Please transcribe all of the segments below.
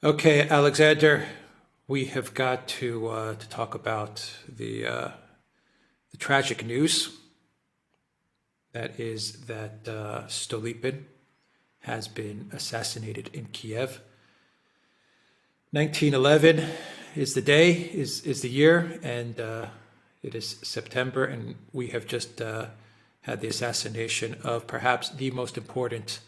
Okay, Alexander, we have got to talk about the tragic news that is that Stolypin has been assassinated in Kiev. 1911 is the day, is the year, and it is September, and we have just had the assassination of perhaps the most important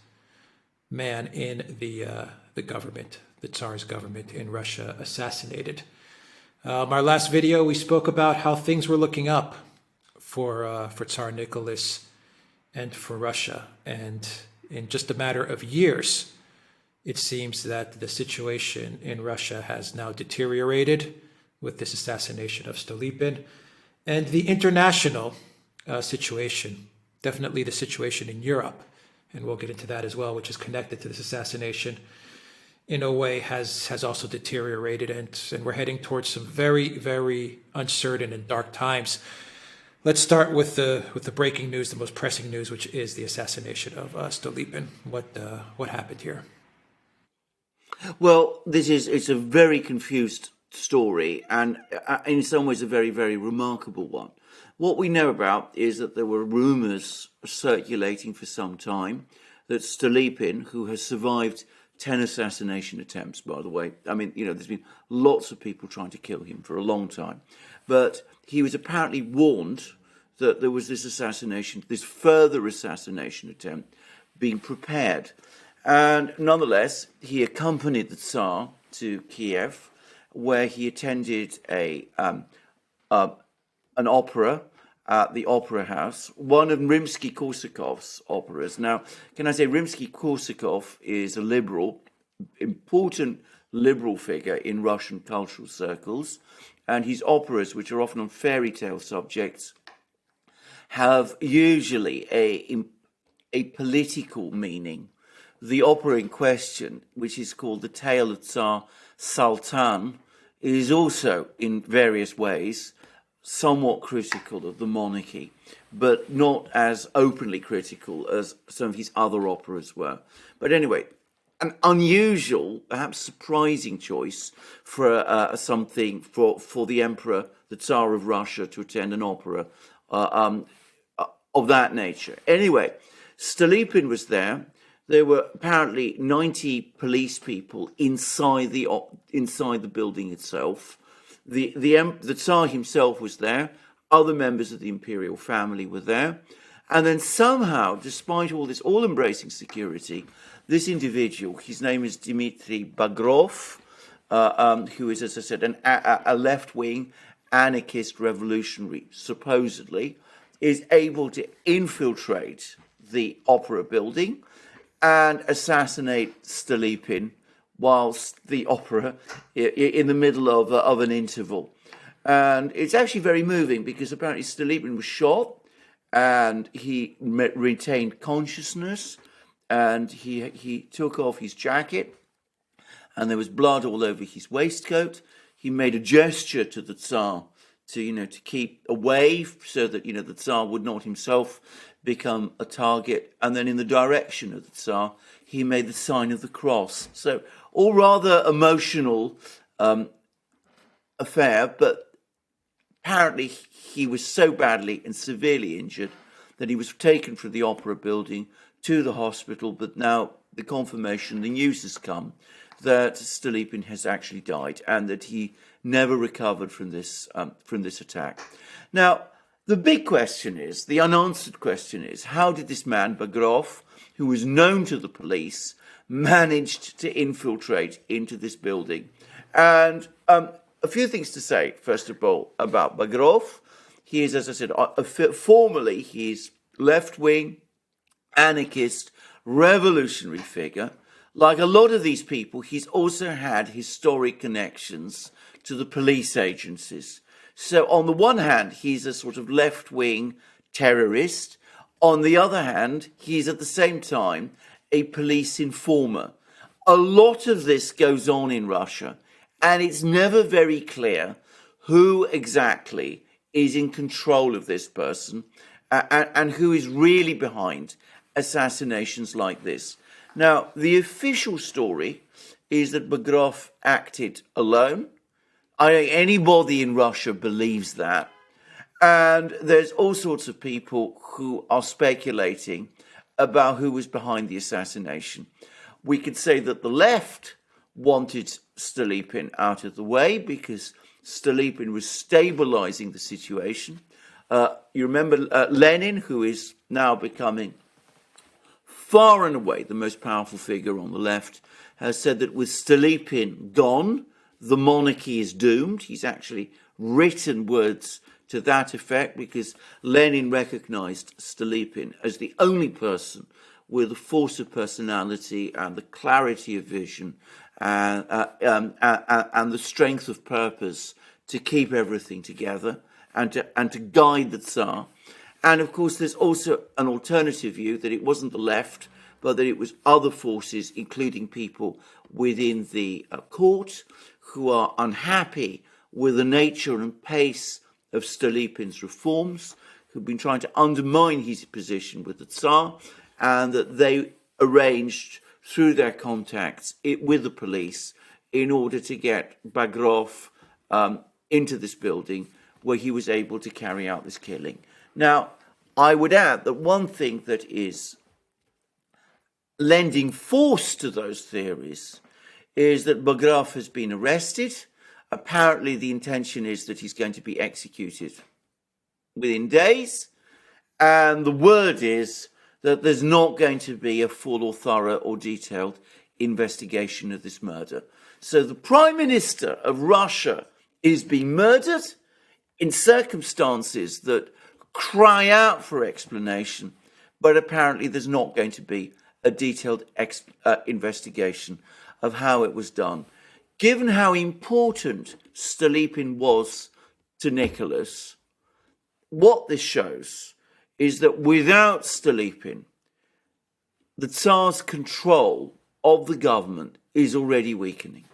man in the government, the Tsar's government in Russia, assassinated. Our last video, we spoke about how things were looking up for Tsar Nicholas and for Russia, and in just a matter of years, it seems that the situation in Russia has now deteriorated with this assassination of Stolypin, and the international situation, definitely the situation in Europe, and we'll get into that as well, which is connected to this assassination, in a way has also deteriorated, and we're heading towards some very, very uncertain and dark times. Let's start with the breaking news, the most pressing news, which is the assassination of Stolypin. What happened here? Well, it's a very confused story, and in some ways a very, very remarkable one. What we know about is that there were rumours circulating for some time that Stolypin, who has survived 10 assassination attempts, by the way, I mean, there's been lots of people trying to kill him for a long time, but he was apparently warned that there was this further assassination attempt being prepared. And nonetheless, he accompanied the Tsar to Kiev, where he attended an opera at the Opera House, one of Rimsky-Korsakov's operas. Now, can I say Rimsky-Korsakov is a important liberal figure in Russian cultural circles, and his operas, which are often on fairy tale subjects, have usually a political meaning. The opera in question, which is called The Tale of Tsar Sultan, is also, in various ways, somewhat critical of the monarchy, but not as openly critical as some of his other operas were. But anyway, an unusual, perhaps surprising choice for something for the emperor, the Tsar of Russia, to attend an opera of that nature. Anyway, Stolypin was there. There were apparently 90 police people inside the building itself. The Tsar himself was there. Other members of the imperial family were there. And then somehow, despite all this all-embracing security, this individual, his name is Dmitry Bagrov, who is, as I said, a left-wing anarchist revolutionary, supposedly, is able to infiltrate the opera building and assassinate Stolypin whilst the opera in the middle of an interval. And it's actually very moving because apparently Stolypin was shot and he retained consciousness, and he took off his jacket and there was blood all over his waistcoat. He made a gesture to the Tsar to keep away so that the Tsar would not himself become a target, and then in the direction of the Tsar he made the sign of the cross. So all rather emotional affair, but apparently he was so badly and severely injured that he was taken from the opera building to the hospital, but now the news has come that Stolypin has actually died and that he never recovered from this attack. Now, the big question is, the unanswered question is, how did this man, Bagrov, who was known to the police, managed to infiltrate into this building? And a few things to say, first of all, about Bagrov. He is, as I said, formally he's left-wing, anarchist, revolutionary figure. Like a lot of these people, he's also had historic connections to the police agencies. So on the one hand, he's a sort of left-wing terrorist. On the other hand, he's at the same time a police informer. A lot of this goes on in Russia, and it's never very clear who exactly is in control of this person and who is really behind assassinations like this. Now, the official story is that Bagrov acted alone. Anybody in Russia believes that. And there's all sorts of people who are speculating about who was behind the assassination. We could say that the left wanted Stolypin out of the way because Stolypin was stabilizing the situation. You remember Lenin, who is now becoming far and away the most powerful figure on the left, has said that with Stolypin gone, the monarchy is doomed. He's actually written words to that effect because Lenin recognized Stolypin as the only person with the force of personality and the clarity of vision and the strength of purpose to keep everything together and to guide the Tsar. And of course, there's also an alternative view that it wasn't the left, but that it was other forces, including people within the court who are unhappy with the nature and pace of Stolypin's reforms, who've been trying to undermine his position with the Tsar, and that they arranged through their contacts with the police in order to get Bagrov into this building where he was able to carry out this killing. Now, I would add that one thing that is lending force to those theories is that Bagrov has been arrested. Apparently, the intention is that he's going to be executed within days. And the word is that there's not going to be a full or thorough or detailed investigation of this murder. So the Prime Minister of Russia is being murdered in circumstances that cry out for explanation, but apparently there's not going to be a detailed investigation of how it was done. Given how important Stolypin was to Nicholas, what this shows is that without Stolypin, the Tsar's control of the government is already weakening.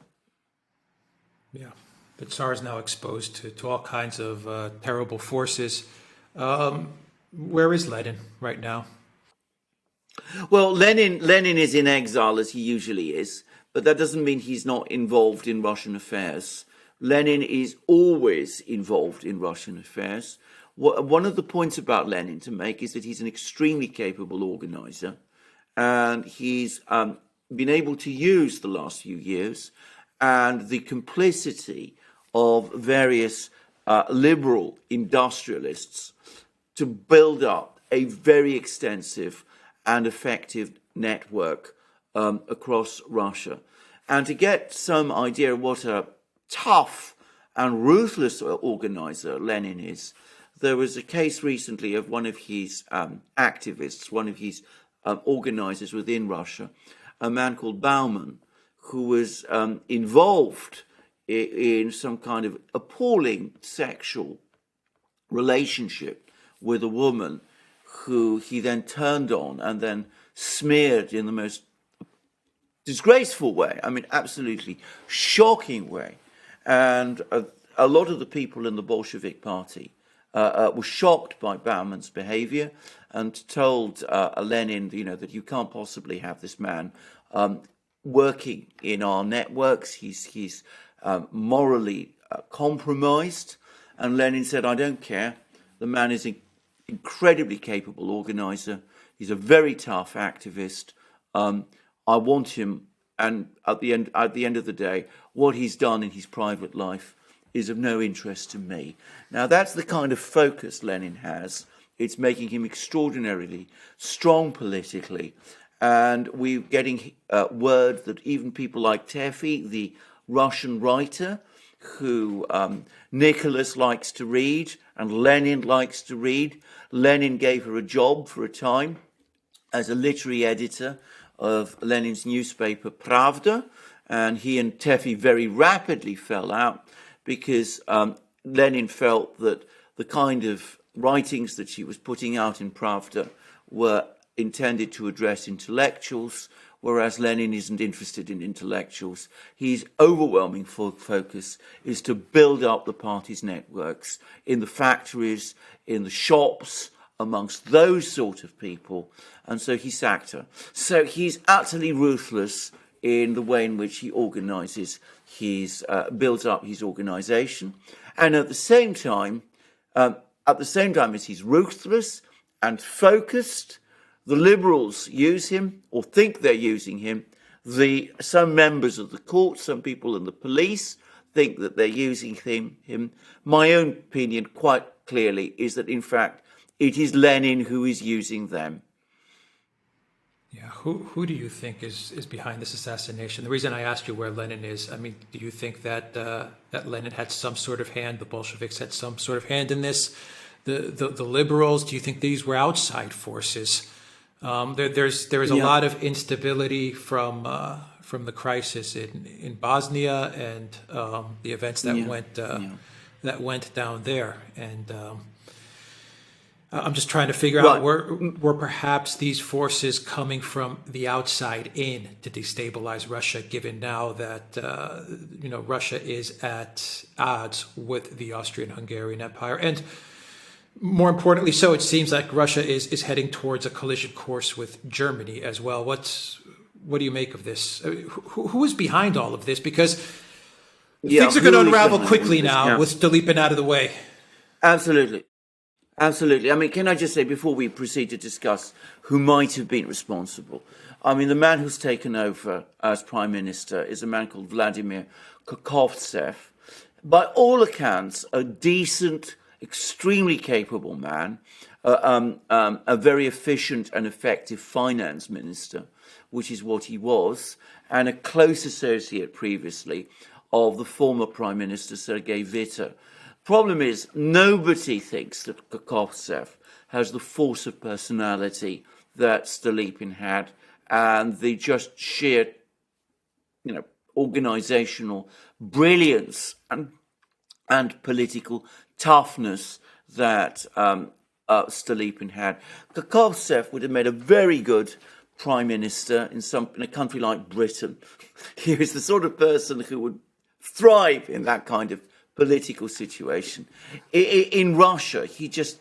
Yeah, the Tsar is now exposed to all kinds of terrible forces. Where is Lenin right now? Well, Lenin is in exile, as he usually is, but that doesn't mean he's not involved in Russian affairs. Lenin is always involved in Russian affairs. One of the points about Lenin to make is that he's an extremely capable organizer, and he's been able to use the last few years and the complicity of various liberal industrialists to build up a very extensive and effective network across Russia. And to get some idea of what a tough and ruthless organizer Lenin is, there was a case recently of one of his activists, one of his organizers within Russia, a man called Bauman, who was involved in some kind of appalling sexual relationship with a woman who he then turned on and then smeared in the most disgraceful way, I mean, absolutely shocking way. And a lot of the people in the Bolshevik party were shocked by Bauman's behavior and told Lenin, that you can't possibly have this man working in our networks. He's morally compromised. And Lenin said, I don't care. The man is an incredibly capable organizer. He's a very tough activist. I want him. And at the end of the day, what he's done in his private life is of no interest to me. Now, that's the kind of focus Lenin has. It's making him extraordinarily strong politically. And we're getting word that even people like Tefi, the Russian writer, who Nicholas likes to read and Lenin likes to read. Lenin gave her a job for a time as a literary editor of Lenin's newspaper Pravda, and he and Tefi very rapidly fell out because Lenin felt that the kind of writings that she was putting out in Pravda were intended to address intellectuals, whereas Lenin isn't interested in intellectuals. His overwhelming focus is to build up the party's networks in the factories, in the shops, amongst those sort of people, and so he sacked her. So he's utterly ruthless in the way in which he organizes builds up his organization, and at the same time as he's ruthless and focused, the liberals use him or think they're using him. Some members of the court, some people in the police think that they're using him. My own opinion, quite clearly, is that in fact it is Lenin who is using them. Yeah, who do you think is behind this assassination? The reason I asked you where Lenin is, I mean, do you think that that Lenin had some sort of hand, the Bolsheviks had some sort of hand in this? The liberals, do you think these were outside forces? There is a lot of instability from the crisis in Bosnia and the events that went down there, and I'm just trying to figure out were perhaps these forces coming from the outside in to destabilize Russia, given now that Russia is at odds with the Austrian-Hungarian Empire, and more importantly, so it seems like Russia is heading towards a collision course with Germany as well. What do you make of this? Who is behind all of this? Because things are going to unravel quickly now with Stolypin out of the way. Absolutely. Absolutely. I mean, can I just say, before we proceed to discuss who might have been responsible, I mean, the man who's taken over as prime minister is a man called Vladimir Kokovtsev. By all accounts, a decent, extremely capable man, a very efficient and effective finance minister, which is what he was, and a close associate previously of the former prime minister Sergei Witte. Problem is, nobody thinks that Kokovtsev has the force of personality that Stolypin had, and the just sheer, organizational brilliance and political toughness that Stolypin had. Kokovtsev would have made a very good prime minister in a country like Britain. He was the sort of person who would thrive in that kind of political situation. In Russia, he just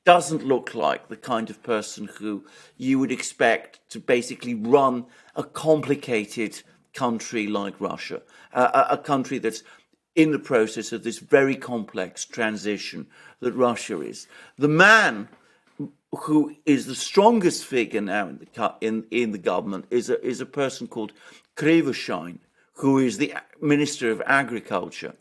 doesn't look like the kind of person who you would expect to basically run a complicated country like Russia, a country that's in the process of this very complex transition that Russia is. The man who is the strongest figure now in the government is a person called Krivoshein, who is the Minister of Agriculture.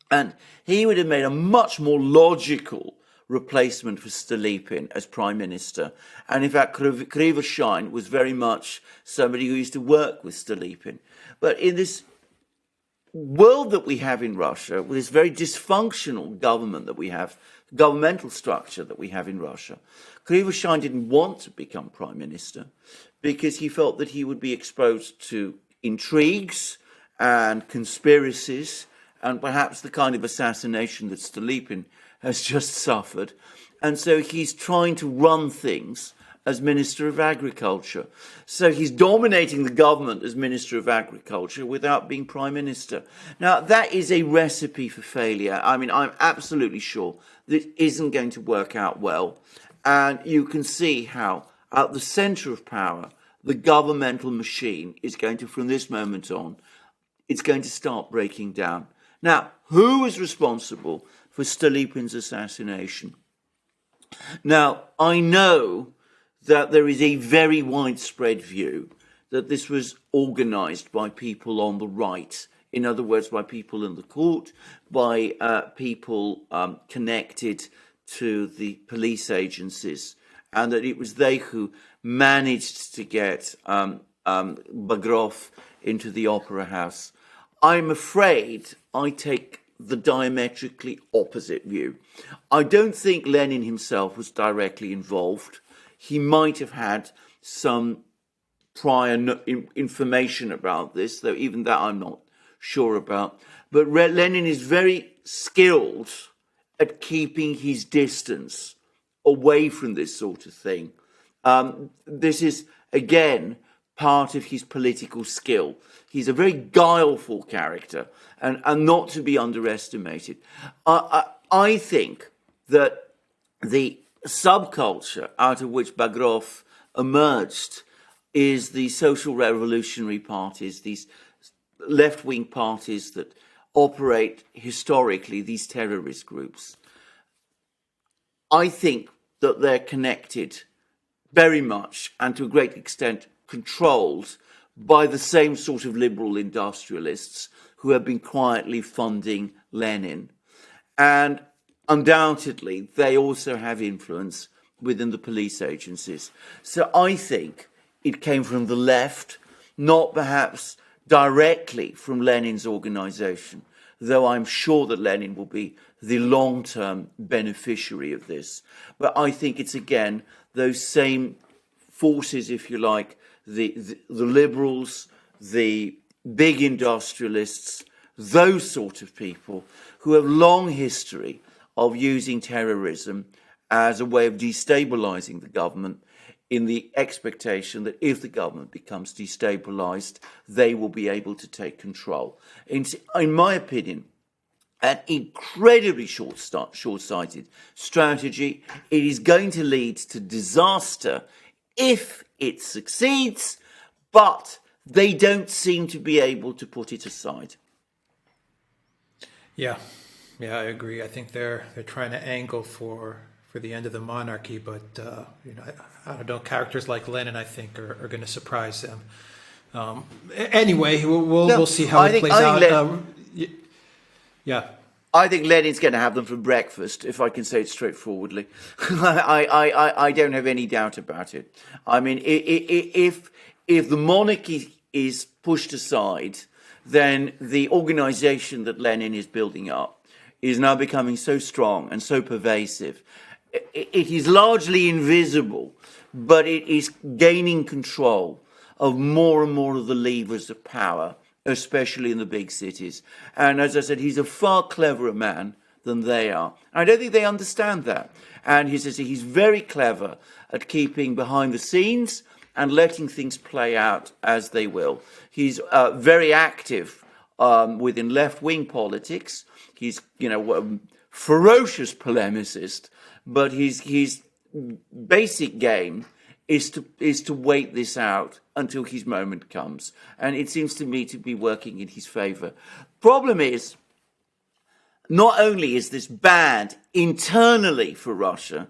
And he would have made a much more logical replacement for Stolypin as prime minister. And in fact, Krivoshein was very much somebody who used to work with Stolypin. But in this world that we have in Russia, with this very dysfunctional government that we have, governmental structure that we have in Russia, Krivoshein didn't want to become prime minister because he felt that he would be exposed to intrigues and conspiracies and perhaps the kind of assassination that Stolypin has just suffered. And so he's trying to run things as Minister of Agriculture. So he's dominating the government as Minister of Agriculture without being Prime Minister. Now, that is a recipe for failure. I mean, I'm absolutely sure that it isn't going to work out well. And you can see how, at the centre of power, the governmental machine is going to, from this moment on, it's going to start breaking down. Now, who is responsible for Stolypin's assassination? Now, I know that there is a very widespread view that this was organised by people on the right. In other words, by people in the court, by people connected to the police agencies, and that it was they who managed to get Bagrov into the opera house. I'm afraid I take the diametrically opposite view. I don't think Lenin himself was directly involved. He might have had some prior information about this, though even that I'm not sure about. But Lenin is very skilled at keeping his distance away from this sort of thing. This is, again, part of his political skill. He's a very guileful character and not to be underestimated. I think that the subculture out of which Bagrov emerged is the social revolutionary parties, these left-wing parties that operate historically, these terrorist groups. I think that they're connected very much and to a great extent controlled by the same sort of liberal industrialists who have been quietly funding Lenin. And undoubtedly, they also have influence within the police agencies. So I think it came from the left, not perhaps directly from Lenin's organization, though I'm sure that Lenin will be the long-term beneficiary of this. But I think it's, again, those same forces, if you like, the liberals, the big industrialists, those sort of people who have long history of using terrorism as a way of destabilizing the government in the expectation that if the government becomes destabilized, they will be able to take control. In my opinion, an incredibly short-sighted strategy. It is going to lead to disaster if it succeeds, but they don't seem to be able to put it aside. Yeah, I agree. I think they're trying to angle for the end of the monarchy, but I don't know. Characters like Lenin, I think, are going to surprise them. Anyway, we'll see how it plays out. Yeah. I think Lenin's going to have them for breakfast, if I can say it straightforwardly. I don't have any doubt about it. I mean, if the monarchy is pushed aside, then the organization that Lenin is building up is now becoming so strong and so pervasive. It is largely invisible, but it is gaining control of more and more of the levers of power, especially in the big cities. And as I said, he's a far cleverer man than they are. I don't think they understand that. And he's very clever at keeping behind the scenes and letting things play out as they will. He's very active within left-wing politics. He's, a ferocious polemicist, but his basic game is to wait this out until his moment comes. And it seems to me to be working in his favor. Problem is, not only is this bad internally for Russia,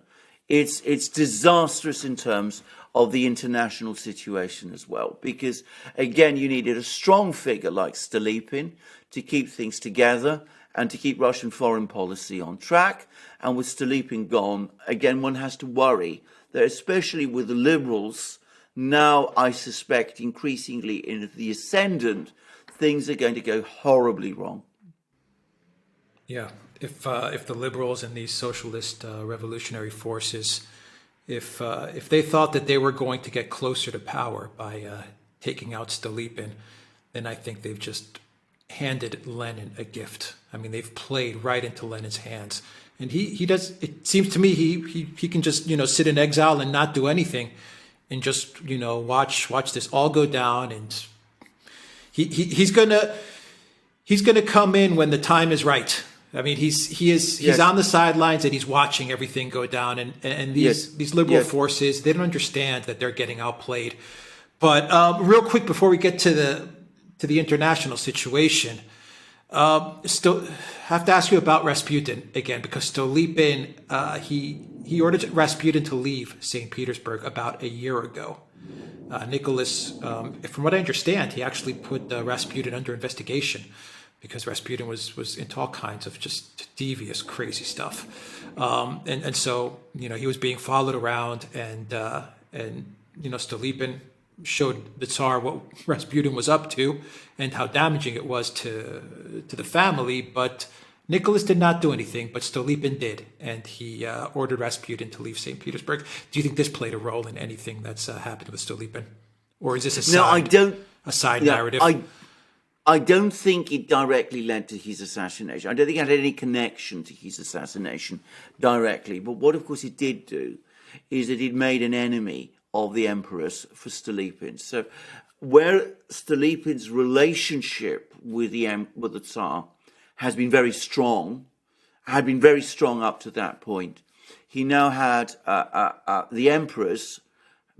it's disastrous in terms of the international situation as well. Because, again, you needed a strong figure like Stolypin to keep things together and to keep Russian foreign policy on track. And with Stolypin gone, again, one has to worry that, especially with the liberals, now I suspect increasingly in the ascendant, things are going to go horribly wrong. Yeah, if the liberals and these socialist revolutionary forces, if they thought that they were going to get closer to power by taking out Stolypin, then I think they've just handed Lenin a gift. I mean, they've played right into Lenin's hands. And he does, it seems to me, he can just, sit in exile and not do anything and just, watch this all go down. And he's gonna come in when the time is right. I mean, he's yes. On the sidelines and he's watching everything go down. And these liberal forces, they don't understand that they're getting outplayed. But real quick before we get to the international situation, still have to ask you about Rasputin again, because Stolypin, he ordered Rasputin to leave St. Petersburg about a year ago. Nicholas, from what I understand, he actually put Rasputin under investigation because Rasputin was into all kinds of just devious, crazy stuff. And so, he was being followed around and Stolypin showed the Tsar what Rasputin was up to and how damaging it was to the family. But Nicholas did not do anything, but Stolypin did. And he ordered Rasputin to leave St. Petersburg. Do you think this played a role in anything that's happened with Stolypin? Or is this a side narrative? I don't think it directly led to his assassination. I don't think it had any connection to his assassination directly. But what, of course, it did do is that it made an enemy of the emperors for Stolypin. So where Stolypin's relationship with the Tsar has been very strong, had been very strong up to that point, he now had the emperors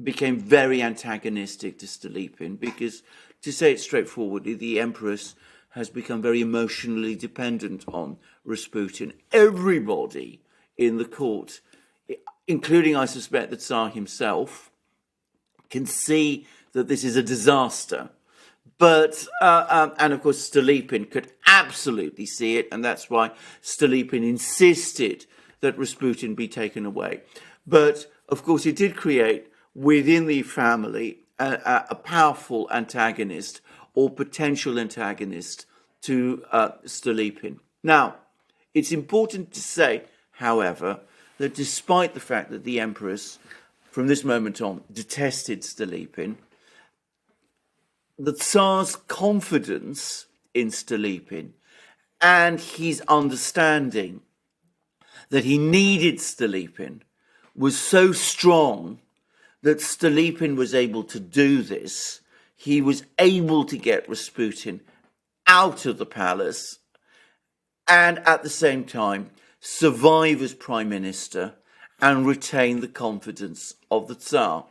became very antagonistic to Stolypin because, to say it straightforwardly, the Empress has become very emotionally dependent on Rasputin. Everybody in the court, including, I suspect, the Tsar himself, can see that this is a disaster. But, and of course, Stolypin could absolutely see it, and that's why Stolypin insisted that Rasputin be taken away. But, of course, it did create within the family a powerful antagonist or potential antagonist to Stolypin. Now, it's important to say, however, that despite the fact that the Empress, from this moment on, detested Stolypin, the Tsar's confidence in Stolypin and his understanding that he needed Stolypin was so strong that Stolypin was able to do this. He was able to get Rasputin out of the palace and at the same time survive as prime minister and retain the confidence of the Tsar.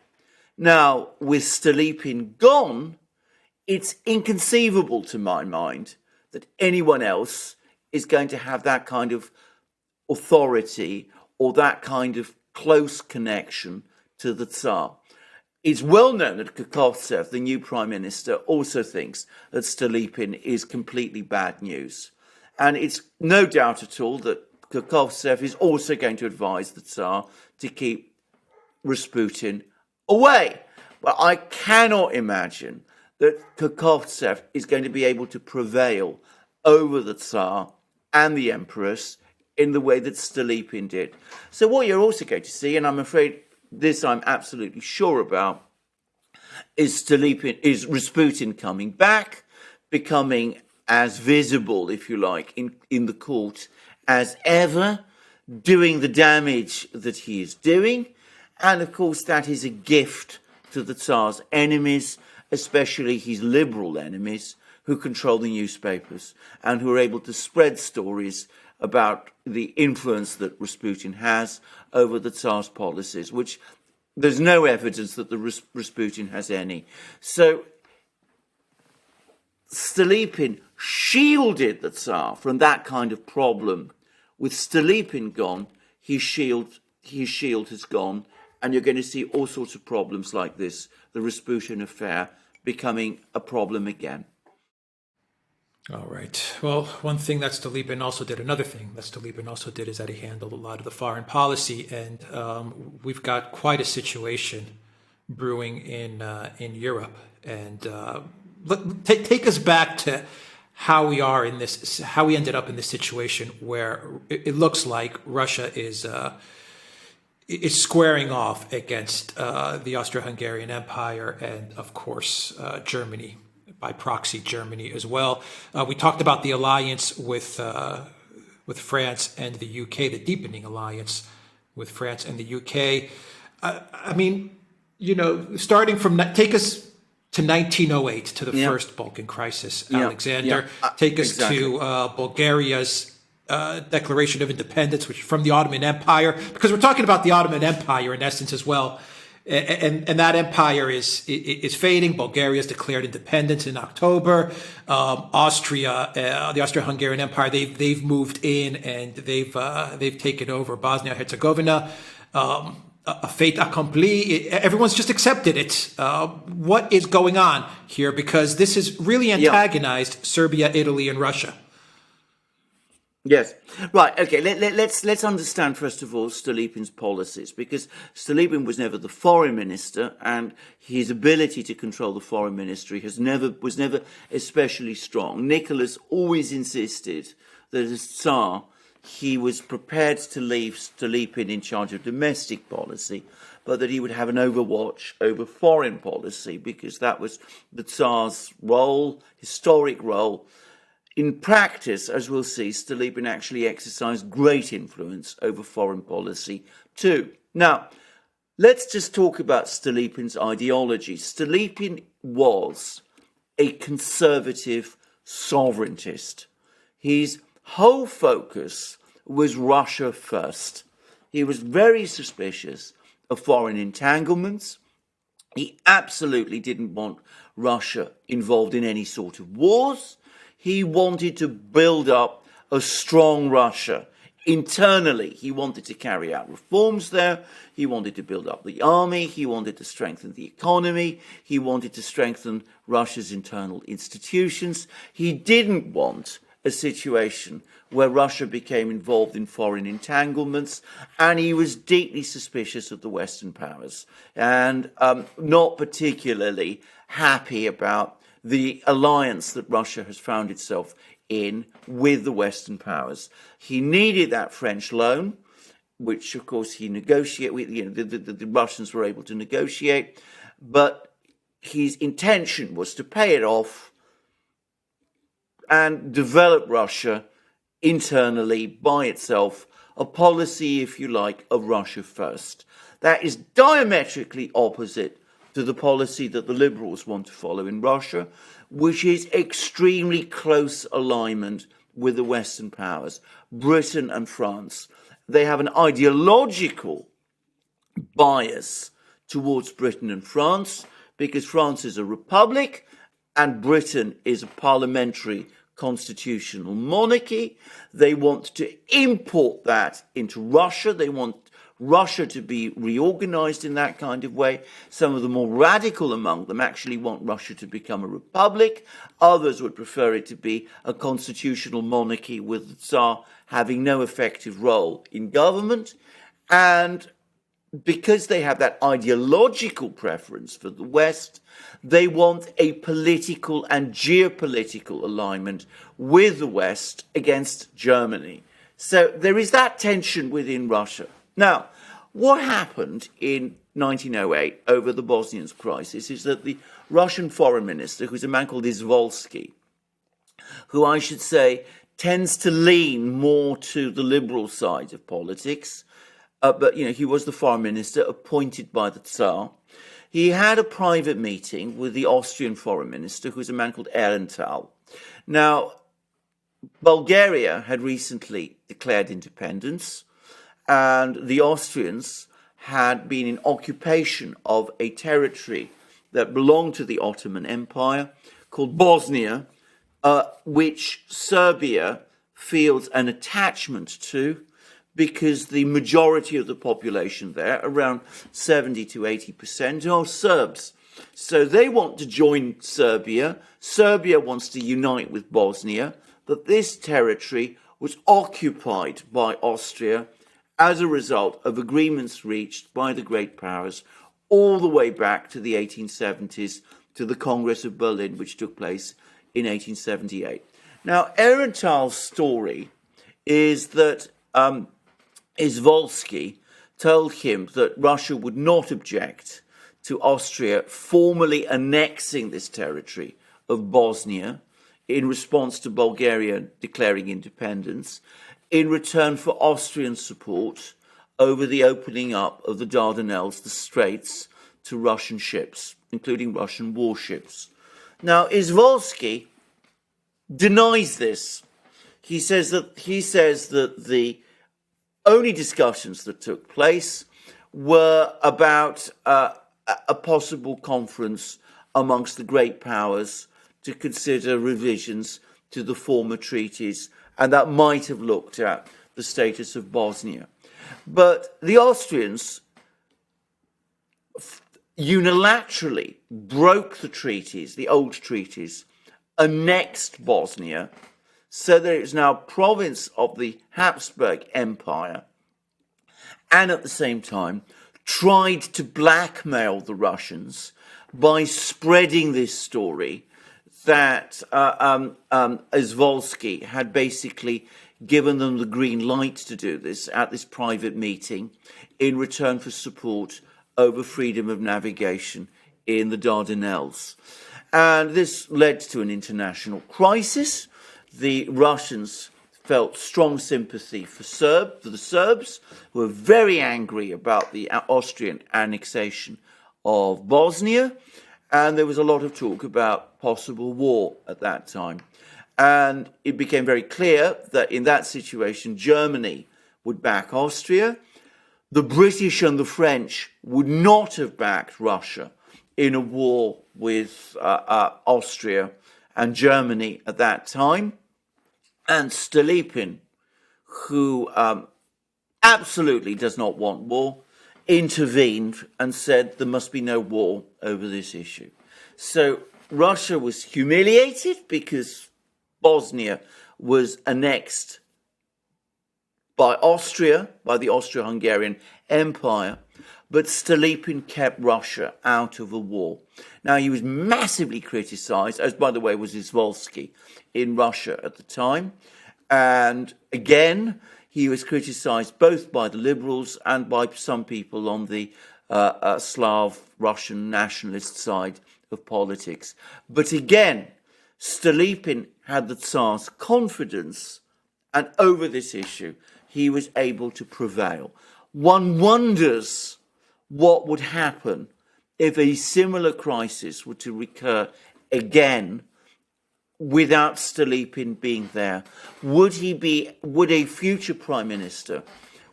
Now, with Stolypin gone, it's inconceivable to my mind that anyone else is going to have that kind of authority or that kind of close connection to the Tsar. It's well known that Kakhovtsev, the new prime minister, also thinks that Stolypin is completely bad news. And it's no doubt at all that Kakhovtsev is also going to advise the Tsar to keep Rasputin away. But I cannot imagine that Kakhovtsev is going to be able to prevail over the Tsar and the Empress in the way that Stolypin did. So what you're also going to see, and I'm afraid this I'm absolutely sure about, is Rasputin coming back, becoming as visible, if you like, in the court as ever, doing the damage that he is doing. And of course, that is a gift to the Tsar's enemies, especially his liberal enemies, who control the newspapers and who are able to spread stories about the influence that Rasputin has over the Tsar's policies, which there's no evidence that the Rasputin has any. So Stolypin shielded the Tsar from that kind of problem. With Stolypin gone, his shield has gone, and you're going to see all sorts of problems like this, the Rasputin affair, becoming a problem again. All right. Well, one thing that Stolypin also did, another thing that Stolypin also did, is that he handled a lot of the foreign policy, and we've got quite a situation brewing in Europe. And take us back to how we are in this, how we ended up in this situation where it looks like Russia is squaring off against the Austro-Hungarian Empire and, of course, Germany. By proxy, Germany as well. We talked about the alliance with France and the UK, the deepening alliance with France and the UK. I mean, you know, starting from take us to 1908, to the first Balkan crisis, Alexander. Take us to Bulgaria's Declaration of Independence, which from the Ottoman Empire, because we're talking about the Ottoman Empire in essence as well. And that empire is fading. Bulgaria has declared independence in October. Austria, the Austro-Hungarian Empire, they've moved in and they've taken over Bosnia and Herzegovina. A fait accompli. Everyone's just accepted it. What is going on here? Because this has really antagonized Serbia, Italy, and Russia. Yes. Right. Okay. Let's understand first of all Stolypin's policies, because Stolypin was never the foreign minister, and his ability to control the foreign ministry was never especially strong. Nicholas always insisted that as Tsar, he was prepared to leave Stolypin in charge of domestic policy, but that he would have an overwatch over foreign policy, because that was the Tsar's role, historic role. In practice, as we'll see, Stolypin actually exercised great influence over foreign policy too. Now, let's just talk about Stolypin's ideology. Stolypin was a conservative sovereigntist. His whole focus was Russia first. He was very suspicious of foreign entanglements. He absolutely didn't want Russia involved in any sort of wars. He wanted to build up a strong Russia. Internally, he wanted to carry out reforms there. He wanted to build up the army. He wanted to strengthen the economy. He wanted to strengthen Russia's internal institutions. He didn't want a situation where Russia became involved in foreign entanglements, and he was deeply suspicious of the Western powers and not particularly happy about the alliance that Russia has found itself in with the Western powers. He needed that French loan, which of course he negotiated with, the Russians were able to negotiate, but his intention was to pay it off and develop Russia internally by itself, a policy, if you like, of Russia first. That is diametrically opposite to the policy that the liberals want to follow in Russia, which is extremely close alignment with the Western powers, Britain and France. They have an ideological bias towards Britain and France because France is a republic and Britain is a parliamentary constitutional monarchy. They want to import that into Russia. They want Russia to be reorganized in that kind of way. Some of the more radical among them actually want Russia to become a republic. Others would prefer it to be a constitutional monarchy with the Tsar having no effective role in government. And because they have that ideological preference for the West, they want a political and geopolitical alignment with the West against Germany. So there is that tension within Russia. Now, what happened in 1908 over the Bosnian crisis is that the Russian foreign minister, who's a man called Izvolsky, who I should say tends to lean more to the liberal side of politics, but he was the foreign minister appointed by the Tsar. He had a private meeting with the Austrian foreign minister, who's a man called Ehrenthal. Now, Bulgaria had recently declared independence, and the Austrians had been in occupation of a territory that belonged to the Ottoman Empire called Bosnia, which Serbia feels an attachment to because the majority of the population there, around 70 to 80%, are Serbs. So they want to join Serbia. Serbia wants to unite with Bosnia, but this territory was occupied by Austria as a result of agreements reached by the great powers all the way back to the 1870s, to the Congress of Berlin, which took place in 1878. Now, Ehrenthal's story is that Izvolsky told him that Russia would not object to Austria formally annexing this territory of Bosnia in response to Bulgaria declaring independence, in return for Austrian support over the opening up of the Dardanelles, the Straits, to Russian ships, including Russian warships. Now, Izvolsky denies this. He says that the only discussions that took place were about a possible conference amongst the great powers to consider revisions to the former treaties, and that might have looked at the status of Bosnia. But the Austrians unilaterally broke the treaties, the old treaties, annexed Bosnia, so that it is now a province of the Habsburg Empire, and at the same time tried to blackmail the Russians by spreading this story that Izvolsky had basically given them the green light to do this at this private meeting in return for support over freedom of navigation in the Dardanelles. And this led to an international crisis. The Russians felt strong sympathy for the Serbs, who were very angry about the Austrian annexation of Bosnia. And there was a lot of talk about possible war at that time. And it became very clear that in that situation, Germany would back Austria. The British and the French would not have backed Russia in a war with Austria and Germany at that time. And Stolypin, who absolutely does not want war, intervened and said there must be no war over this issue. So Russia was humiliated because Bosnia was annexed by Austria, by the Austro-Hungarian Empire, but Stolypin kept Russia out of a war. Now, he was massively criticized, as by the way was Izvolsky in Russia at the time. And again, he was criticized both by the liberals and by some people on the Slav Russian nationalist side of politics. But again, Stolypin had the Tsar's confidence, and over this issue, he was able to prevail. One wonders what would happen if a similar crisis were to recur again without Stolypin being there. Would a future prime minister,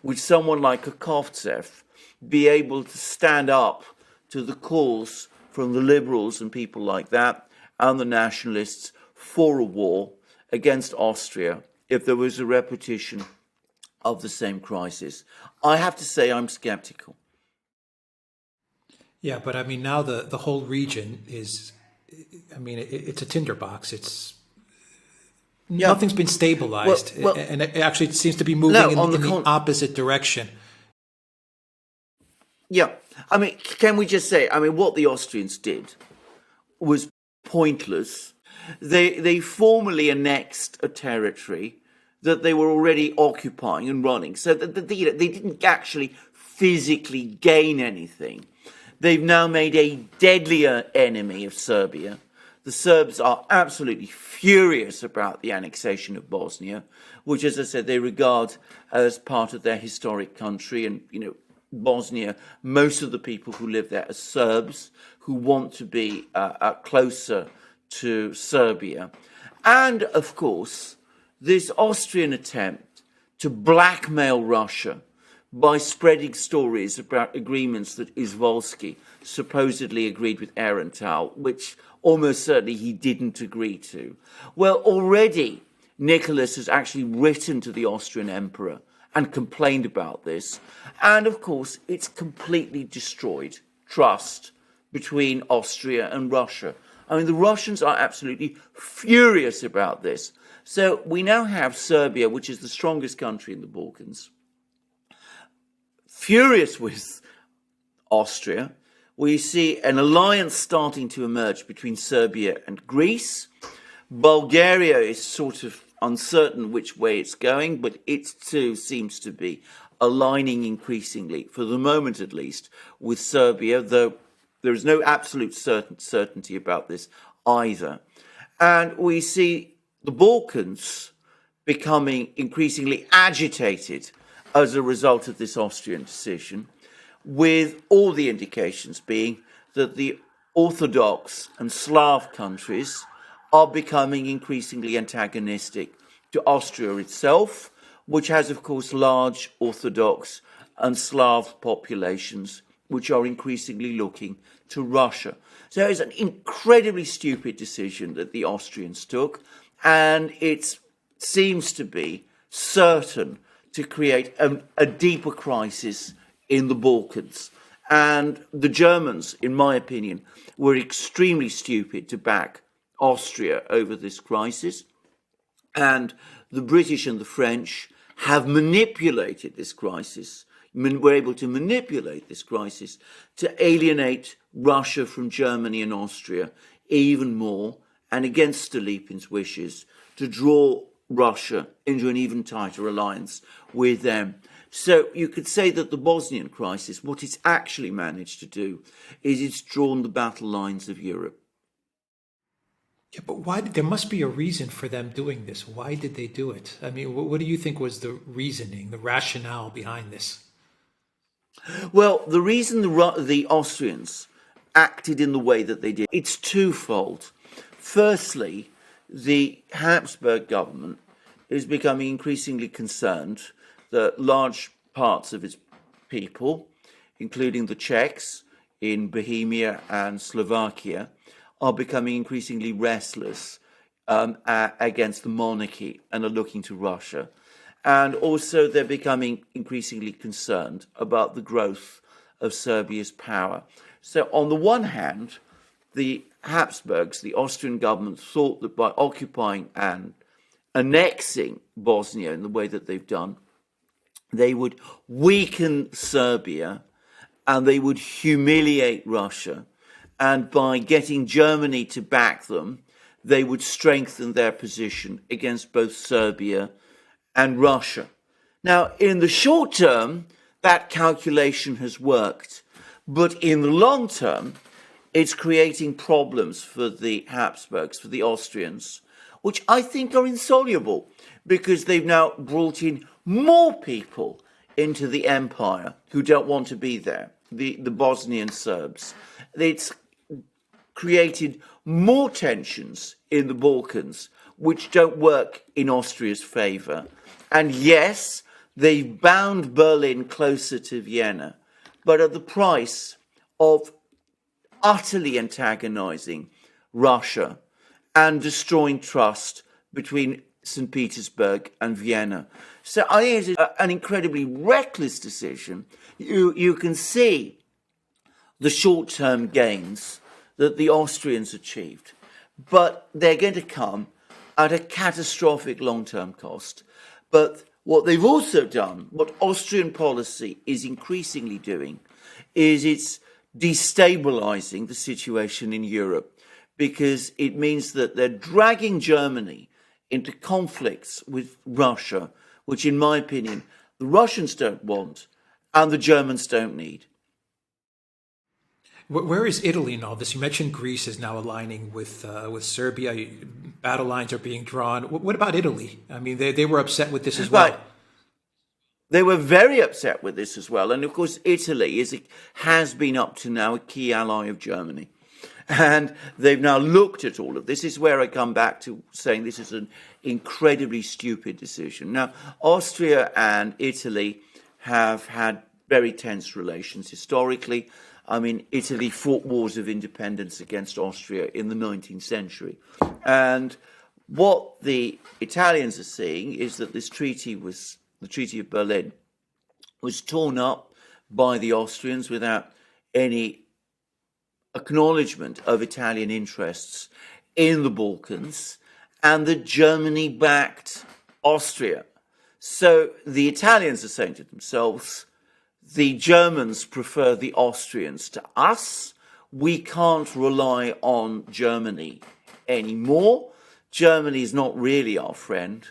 would someone like Kovtsev be able to stand up to the calls from the liberals and people like that and the nationalists for a war against Austria if there was a repetition of the same crisis? I have to say I'm skeptical. Yeah, but I mean, now the whole region is, I mean, it's a tinderbox. It's nothing's been stabilized, and it actually seems to be moving in the opposite direction. Yeah, I mean, can we just say, I mean, what the Austrians did was pointless. They formally annexed a territory that they were already occupying and running, so that they didn't actually physically gain anything. They've now made a deadlier enemy of Serbia. The Serbs are absolutely furious about the annexation of Bosnia, which, as I said, they regard as part of their historic country. And, you know, Bosnia, most of the people who live there are Serbs who want to be closer to Serbia. And, of course, this Austrian attempt to blackmail Russia by spreading stories about agreements that Izvolsky supposedly agreed with Aehrenthal, which almost certainly he didn't agree to. Well, already Nicholas has actually written to the Austrian emperor and complained about this. And of course, it's completely destroyed trust between Austria and Russia. I mean, the Russians are absolutely furious about this. So we now have Serbia, which is the strongest country in the Balkans, furious with Austria. We see an alliance starting to emerge between Serbia and Greece. Bulgaria is sort of uncertain which way it's going, but it too seems to be aligning increasingly, for the moment at least, with Serbia, though there is no absolute certainty about this either. And we see the Balkans becoming increasingly agitated as a result of this Austrian decision, with all the indications being that the Orthodox and Slav countries are becoming increasingly antagonistic to Austria itself, which has, of course, large Orthodox and Slav populations, which are increasingly looking to Russia. So it's an incredibly stupid decision that the Austrians took, and it seems to be certain to create a deeper crisis in the Balkans. And the Germans, in my opinion, were extremely stupid to back Austria over this crisis. And the British and the French have manipulated this crisis, were able to manipulate this crisis to alienate Russia from Germany and Austria even more, and against Stolypin's wishes, to draw Russia into an even tighter alliance with them. So you could say that the Bosnian crisis, what it's actually managed to do is it's drawn the battle lines of Europe. Yeah, but why? There must be a reason for them doing this. Why did they do it? I mean, what do you think was the reasoning, the rationale behind this? Well, the reason the Austrians acted in the way that they did, it's twofold. Firstly, the Habsburg government is becoming increasingly concerned that large parts of its people, including the Czechs in Bohemia and Slovakia are becoming increasingly restless against the monarchy and are looking to Russia. And also they're becoming increasingly concerned about the growth of Serbia's power. So on the one hand, the Habsburgs, the Austrian government, thought that by occupying and annexing Bosnia in the way that they've done, they would weaken Serbia and they would humiliate Russia. And by getting Germany to back them, they would strengthen their position against both Serbia and Russia. Now, in the short term, that calculation has worked. But in the long term, it's creating problems for the Habsburgs, for the Austrians, which I think are insoluble because they've now brought in more people into the empire who don't want to be there, the Bosnian Serbs. It's created more tensions in the Balkans, which don't work in Austria's favour. And yes, they've bound Berlin closer to Vienna, but at the price of utterly antagonizing Russia and destroying trust between St. Petersburg and Vienna. So I think it's an incredibly reckless decision. You can see the short-term gains that the Austrians achieved, but they're going to come at a catastrophic long-term cost. But what they've also done, what Austrian policy is increasingly doing, is it's destabilizing the situation in Europe, because it means that they're dragging Germany into conflicts with Russia, which in my opinion, the Russians don't want and the Germans don't need. Where is Italy in all this? You mentioned Greece is now aligning with Serbia. Battle lines are being drawn. What about Italy? I mean, they were upset with this as well. Right. They were very upset with this as well. And of course, Italy has been up to now a key ally of Germany. And they've now looked at all of this. This is where I come back to saying this is an incredibly stupid decision. Now, Austria and Italy have had very tense relations historically. I mean, Italy fought wars of independence against Austria in the 19th century. And what the Italians are seeing is that this treaty the Treaty of Berlin, was torn up by the Austrians without any acknowledgement of Italian interests in the Balkans, and that Germany backed Austria. So the Italians are saying to themselves, the Germans prefer the Austrians to us. We can't rely on Germany anymore. Germany is not really our friend.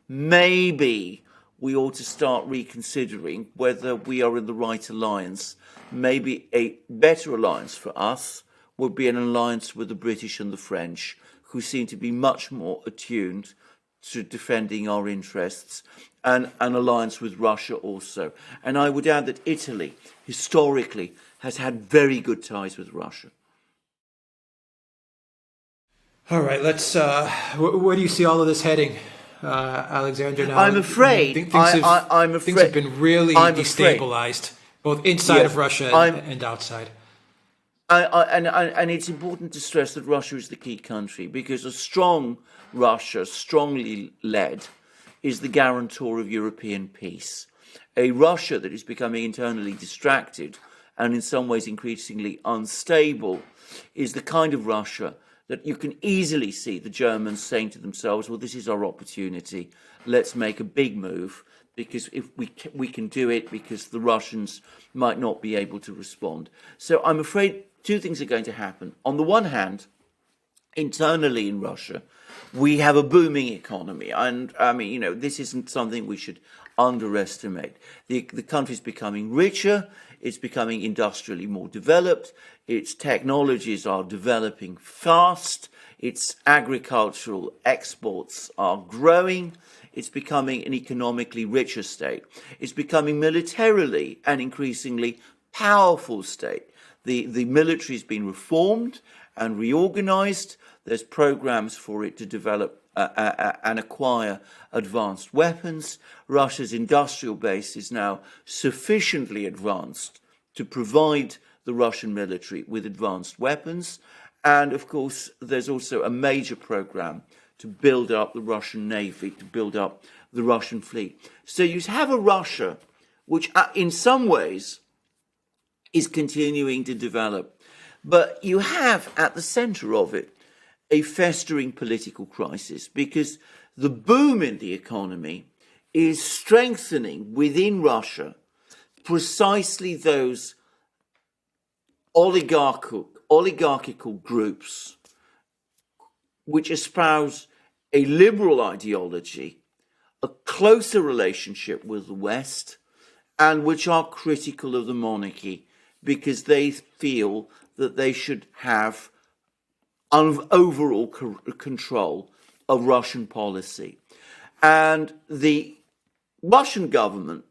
Maybe we ought to start reconsidering whether we are in the right alliance. Maybe a better alliance for us would be an alliance with the British and the French, who seem to be much more attuned to defending our interests, and an alliance with Russia also. And I would add that Italy, historically, has had very good ties with Russia. All right, let's. Where do you see all of this heading, Alexander? Now, I'm afraid. Things have been really destabilized, both inside of Russia and outside. And it's important to stress that Russia is the key country, because a strong Russia, strongly led, is the guarantor of European peace. A Russia that is becoming internally distracted and in some ways increasingly unstable is the kind of Russia that you can easily see the Germans saying to themselves, well, this is our opportunity. Let's make a big move, because if we can do it, because the Russians might not be able to respond. So I'm afraid two things are going to happen. On the one hand, internally in Russia, we have a booming economy. And I mean, this isn't something we should underestimate. The country's becoming richer. It's becoming industrially more developed. Its technologies are developing fast. Its agricultural exports are growing. It's becoming an economically richer state. It's becoming militarily an increasingly powerful state. The military's been reformed and reorganized. There's programs for it to develop and acquire advanced weapons. Russia's industrial base is now sufficiently advanced to provide the Russian military with advanced weapons. And of course, there's also a major program to build up the Russian Navy, to build up the Russian fleet. So you have a Russia which in some ways is continuing to develop. But you have at the center of it a festering political crisis, because the boom in the economy is strengthening within Russia precisely those oligarchical groups which espouse a liberal ideology, a closer relationship with the West, and which are critical of the monarchy because they feel that they should have overall control of Russian policy. And the Russian government,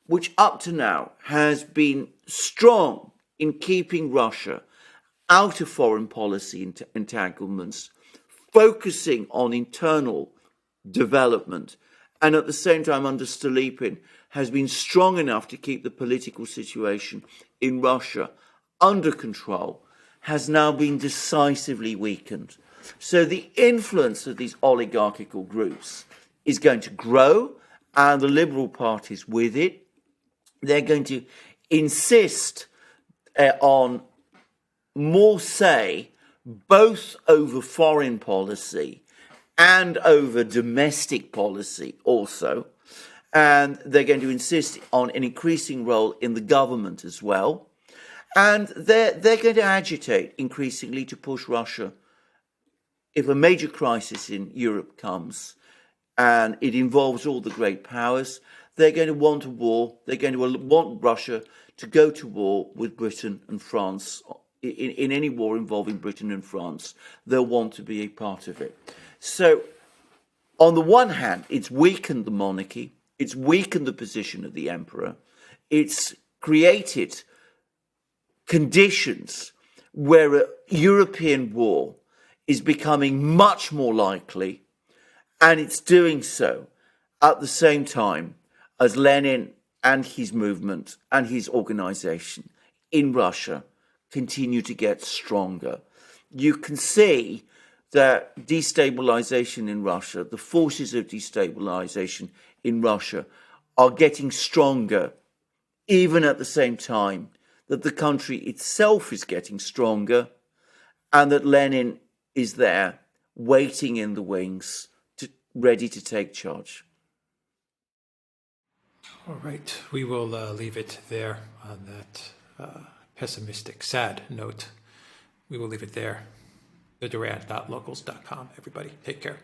which up to now has been strong in keeping Russia out of foreign policy entanglements, focusing on internal development, and at the same time under Stolypin has been strong enough to keep the political situation in Russia under control, has now been decisively weakened. So the influence of these oligarchical groups is going to grow, and the liberal parties with it. They're going to insist on more say both over foreign policy and over domestic policy also. And they're going to insist on an increasing role in the government as well. And they're going to agitate increasingly to push Russia. If a major crisis in Europe comes and it involves all the great powers, they're going to want a war. They're going to want Russia to go to war with Britain and France. In any war involving Britain and France, they'll want to be a part of it. So, on the one hand, it's weakened the monarchy. It's weakened the position of the emperor. It's created conditions where a European war is becoming much more likely, and it's doing so at the same time as Lenin and his movement and his organization in Russia continue to get stronger. You can see that destabilization in Russia, the forces of destabilization in Russia are getting stronger, even at the same time that the country itself is getting stronger, and that Lenin is there waiting in the wings, ready to take charge. All right, we will leave it there on that pessimistic, sad note. We will leave it there. TheDuran.locals.com. Everybody, take care.